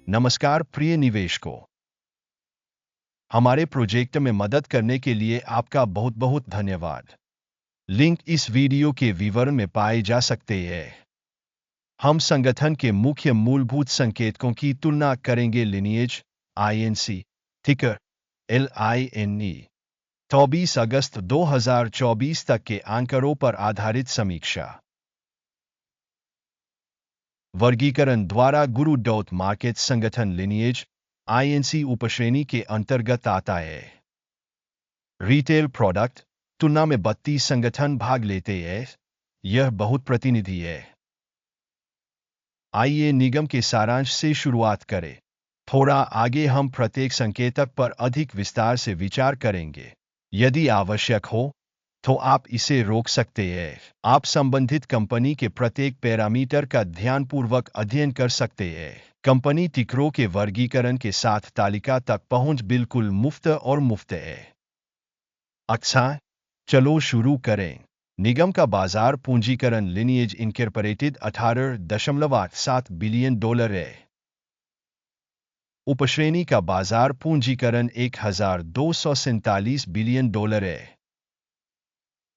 नमस्कार प्रिय निवेशकों, हमारे प्रोजेक्ट में मदद करने के लिए आपका बहुत बहुत धन्यवाद। लिंक इस वीडियो के विवरण में पाए जा सकते हैं। हम संगठन के मुख्य मूलभूत संकेतकों की तुलना करेंगे। लिनिएज INC टिकर LINE 24 अगस्त 2024 तक के आंकड़ों पर आधारित समीक्षा। वर्गीकरण द्वारा गुरु डॉट मार्केट संगठन लिनिएज INC उपश्रेणी के अंतर्गत आता है। रिटेल प्रोडक्ट तुलना में 32 संगठन भाग लेते हैं। यह बहुत प्रतिनिधि है। आइए निगम के सारांश से शुरुआत करें। थोड़ा आगे हम प्रत्येक संकेतक पर अधिक विस्तार से विचार करेंगे। यदि आवश्यक हो तो आप इसे रोक सकते हैं। आप संबंधित कंपनी के प्रत्येक पैरामीटर का ध्यानपूर्वक अध्ययन कर सकते हैं। कंपनी टिकरों के वर्गीकरण के साथ तालिका तक पहुंच बिल्कुल मुफ्त और मुफ्त है। अच्छा, चलो शुरू करें। निगम का बाजार पूंजीकरण लिनिएज इनकॉर्पोरेटेड $18.87 बिलियन है। उपश्रेणी का बाजार पूंजीकरण $1,247 बिलियन है।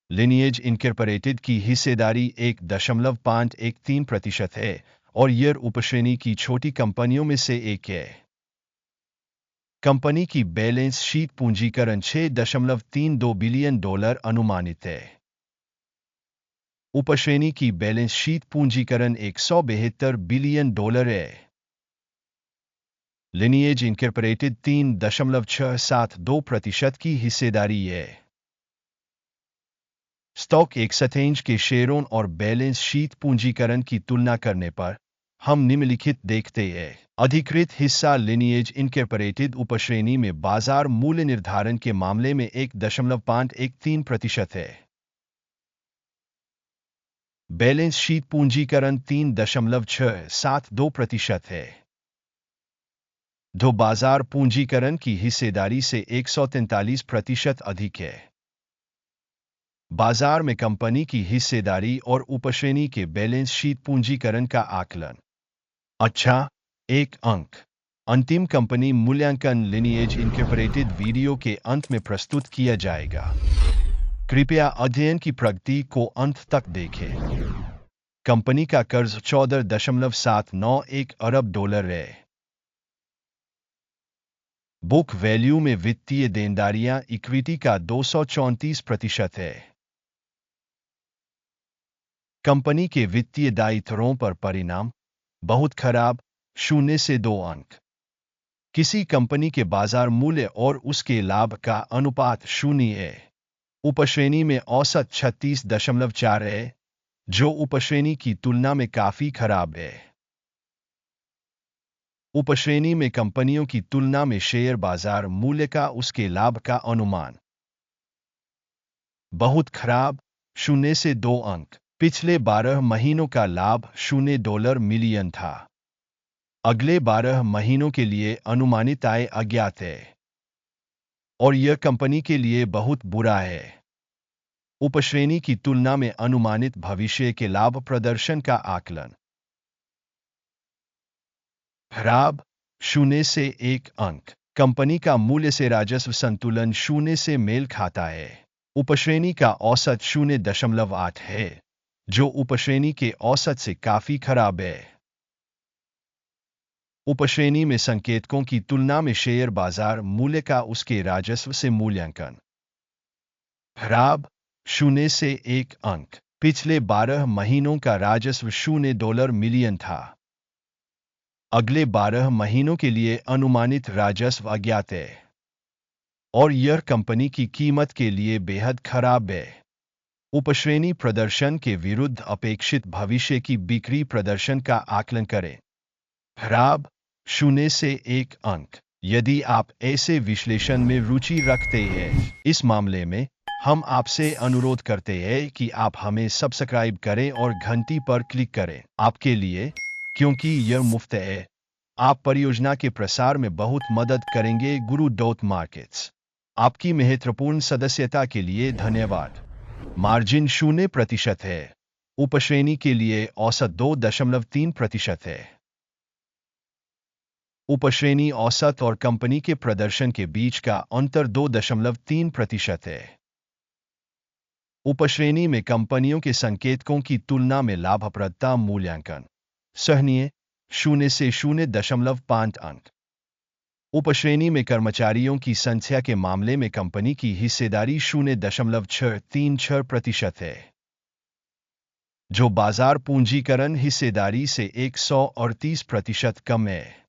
लिनिएज इनकॉर्पोरेटेड की हिस्सेदारी 1.513% है और यह उपश्रेणी की छोटी कंपनियों में से एक है। कंपनी की बैलेंस शीट पूंजीकरण $6.32 बिलियन अनुमानित है। उपश्रेणी की बैलेंस शीट पूंजीकरण $172 बिलियन है। लिनिएज इनकॉर्पोरेटेड 3.672% की हिस्सेदारी है। स्टॉक एक्सचेंज के शेयरों और बैलेंस शीट पूंजीकरण की तुलना करने पर हम निम्नलिखित देखते हैं। अधिकृत हिस्सा लिनिएज इनकॉर्पोरेटेड उपश्रेणी में बाजार मूल्य निर्धारण के मामले में 1.513% है। बैलेंस शीट पूंजीकरण 3.672% है। जो बाजार पूंजीकरण की हिस्सेदारी से 143% अधिक है। बाजार में कंपनी की हिस्सेदारी और उपश्रेणी के बैलेंस शीट पूंजीकरण का आकलन। अच्छा, एक अंक। अंतिम कंपनी मूल्यांकन लिनिएज इनकॉर्पोरेटेड वीडियो के अंत में प्रस्तुत किया जाएगा। कृपया अध्ययन की प्रगति को अंत तक देखें। कंपनी का कर्ज $14.791 अरब है। बुक वैल्यू में वित्तीय देनदारियां इक्विटी का 234% है। कंपनी के वित्तीय दायित्वों पर परिणाम बहुत खराब, 0 से 2 अंक। किसी कंपनी के बाजार मूल्य और उसके लाभ का अनुपात 0 है। उपश्रेणी में औसत 36.4 है, जो उपश्रेणी की तुलना में काफी खराब है। उपश्रेणी में कंपनियों की तुलना में शेयर बाजार मूल्य का उसके लाभ का अनुमान बहुत खराब, 0 से 2 अंक। पिछले 12 महीनों का लाभ $0 मिलियन था। अगले 12 महीनों के लिए अनुमानित आय अज्ञात है और यह कंपनी के लिए बहुत बुरा है। उपश्रेणी की तुलना में अनुमानित भविष्य के लाभ प्रदर्शन का आकलन खराब, 0 से 1 अंक। कंपनी का मूल्य से राजस्व संतुलन 0 से मेल खाता है। उपश्रेणी का औसत 0.8 है, जो उपश्रेणी के औसत से काफी खराब है। उपश्रेणी में संकेतकों की तुलना में शेयर बाजार मूल्य का उसके राजस्व से मूल्यांकन खराब, 0 से 1 अंक। पिछले 12 महीनों का राजस्व $0 मिलियन था। अगले 12 महीनों के लिए अनुमानित राजस्व अज्ञात है और यह कंपनी की कीमत के लिए बेहद खराब है। उपश्रेणी प्रदर्शन के विरुद्ध अपेक्षित भविष्य की बिक्री प्रदर्शन का आकलन करें। खराब, 0 से 1 अंक। यदि आप ऐसे विश्लेषण में रुचि रखते हैं, इस मामले में हम आपसे अनुरोध करते हैं कि आप हमें सब्सक्राइब करें और घंटी पर क्लिक करें। आपके लिए, क्योंकि यह मुफ्त है, आप परियोजना के प्रसार में बहुत मदद करेंगे। गुरु डॉट मार्केट्स आपकी महत्वपूर्ण सदस्यता के लिए धन्यवाद। मार्जिन 0% है। उपश्रेणी के लिए औसत 2.3% है। उपश्रेणी औसत और कंपनी के प्रदर्शन के बीच का अंतर 2.3% है। उपश्रेणी में कंपनियों के संकेतकों की तुलना में लाभप्रदता मूल्यांकन सहनीय 0 से 0.5 अंक। उपश्रेणी में कर्मचारियों की संख्या के मामले में कंपनी की हिस्सेदारी 0.636% है, जो बाजार पूंजीकरण हिस्सेदारी से 138% कम है।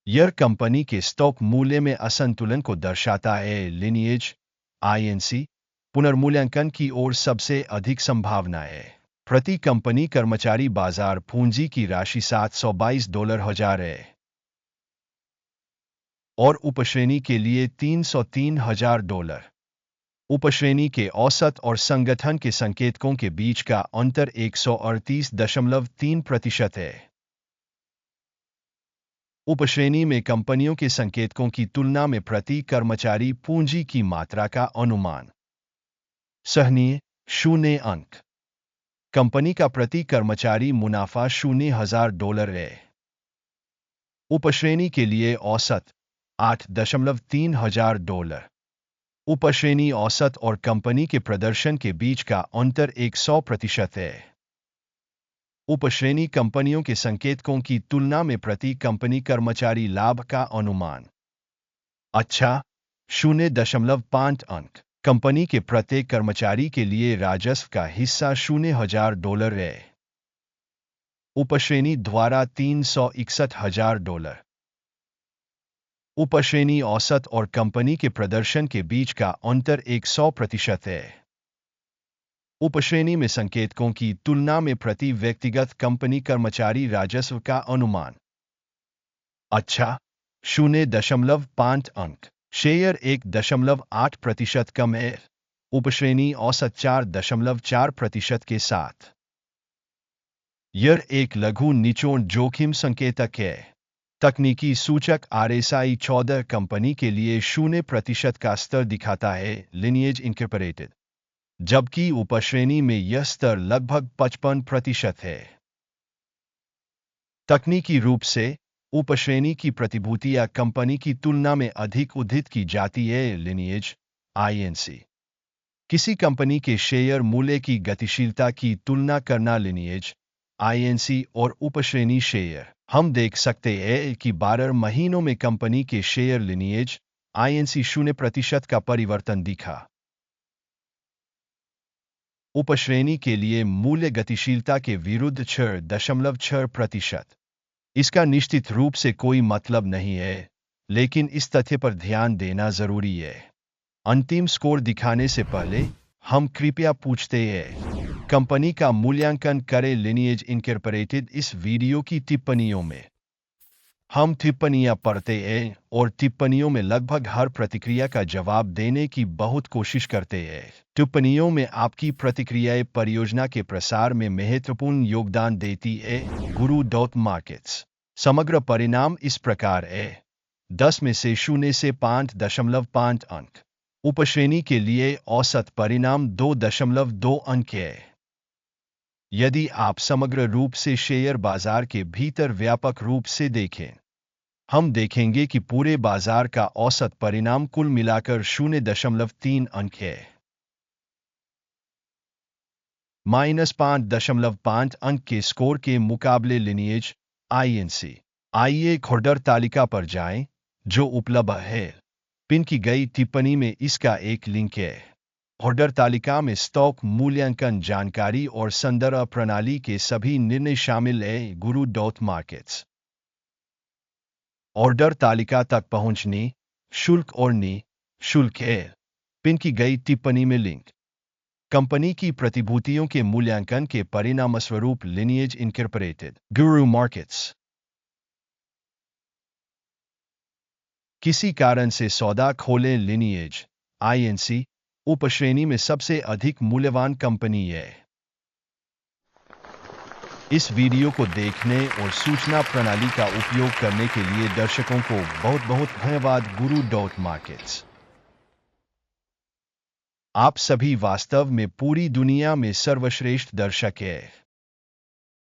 यह कंपनी के स्टॉक मूल्य में असंतुलन को दर्शाता है। लिनिएज आईएनसी पुनर्मूल्यांकन की ओर सबसे अधिक संभावना है। प्रति कंपनी कर्मचारी बाजार पूंजी की राशि $722,000 है और उपश्रेणी के लिए $303,000। उपश्रेणी के औसत और संगठन के संकेतकों के बीच का अंतर 138.3% है। उपश्रेणी में कंपनियों के संकेतकों की तुलना में प्रति कर्मचारी पूंजी की मात्रा का अनुमान सहनीय 0 अंक। कंपनी का प्रति कर्मचारी मुनाफा $0,000 है। उपश्रेणी के लिए औसत $8,300। उपश्रेणी औसत और कंपनी के प्रदर्शन के बीच का अंतर 100% है। उपश्रेणी कंपनियों के संकेतकों की तुलना में प्रति कंपनी कर्मचारी लाभ का अनुमान अच्छा 0.5 अंक। कंपनी के प्रत्येक कर्मचारी के लिए राजस्व का हिस्सा $0,000 है। उपश्रेणी द्वारा $361,000। उपश्रेणी औसत और कंपनी के प्रदर्शन के बीच का अंतर 100% है। उपश्रेणी में संकेतकों की तुलना में प्रति व्यक्तिगत कंपनी कर्मचारी राजस्व का अनुमान अच्छा 0.5 अंक। शेयर 1.8% कम है। उपश्रेणी औसत 4.4% के साथ। यह एक लघु निचोड़ जोखिम संकेतक है। तकनीकी सूचक RSI 14 कंपनी के लिए 0% का स्तर दिखाता है। लिनिएज इनकॉर्पोरेटेड, जबकि उपश्रेणी में यह स्तर लगभग 55% है। तकनीकी रूप से उपश्रेणी की प्रतिभूतियां कंपनी की तुलना में अधिक उद्धृत की जाती है। लिनिएज INC किसी कंपनी के शेयर मूल्य की गतिशीलता की तुलना करना। लिनिएज INC और उपश्रेणी शेयर। हम देख सकते हैं कि 12 महीनों में कंपनी के शेयर लिनिएज INC 0% का परिवर्तन दिखा। उपश्रेणी के लिए मूल्य गतिशीलता के विरुद्ध 6.6%। इसका निश्चित रूप से कोई मतलब नहीं है, लेकिन इस तथ्य पर ध्यान देना जरूरी है। अंतिम स्कोर दिखाने से पहले हम कृपया पूछते हैं, कंपनी का मूल्यांकन करें। Lineage incorporated. इस वीडियो की टिप्पणियों में हम टिप्पणियां पढ़ते हैं और टिप्पणियों में लगभग हर प्रतिक्रिया का जवाब देने की बहुत कोशिश करते हैं। टिप्पणियों में आपकी प्रतिक्रियाएं परियोजना के प्रसार में महत्वपूर्ण योगदान देती है। Guru.markets समग्र परिणाम इस प्रकार है: 10 में से 0 से 5.5 अंक। उपश्रेणी के लिए औसत परिणाम 2.2 अंक है। यदि आप समग्र रूप से शेयर बाजार के भीतर व्यापक रूप से देखें, हम देखेंगे कि पूरे बाजार का औसत परिणाम कुल मिलाकर 0.3 अंक है। -5.5 अंक के स्कोर के मुकाबले लिनिएज INC। आइए घोड़दर तालिका पर जाएं, जो उपलब्ध है। पिन की गई टिप्पणी में इसका एक लिंक है। घोड़दर तालिका में स्टॉक मूल्यांकन जानकारी और संदर्भ प्रणाली के सभी निर्णय शामिल हैं। Guru.markets ऑर्डर तालिका तक पहुंचने शुल्क और शुल्क है। पिन की गई टिप्पणी में लिंक। कंपनी की प्रतिभूतियों के मूल्यांकन के परिणामस्वरूप लिनिएज इनकॉर्पोरेटेड। Guru Markets किसी कारण से सौदा खोलें। लिनिएज INC उपश्रेणी में सबसे अधिक मूल्यवान कंपनी है। इस वीडियो को देखने और सूचना प्रणाली का उपयोग करने के लिए दर्शकों को बहुत बहुत धन्यवाद। Guru.markets आप सभी वास्तव में पूरी दुनिया में सर्वश्रेष्ठ दर्शक हैं।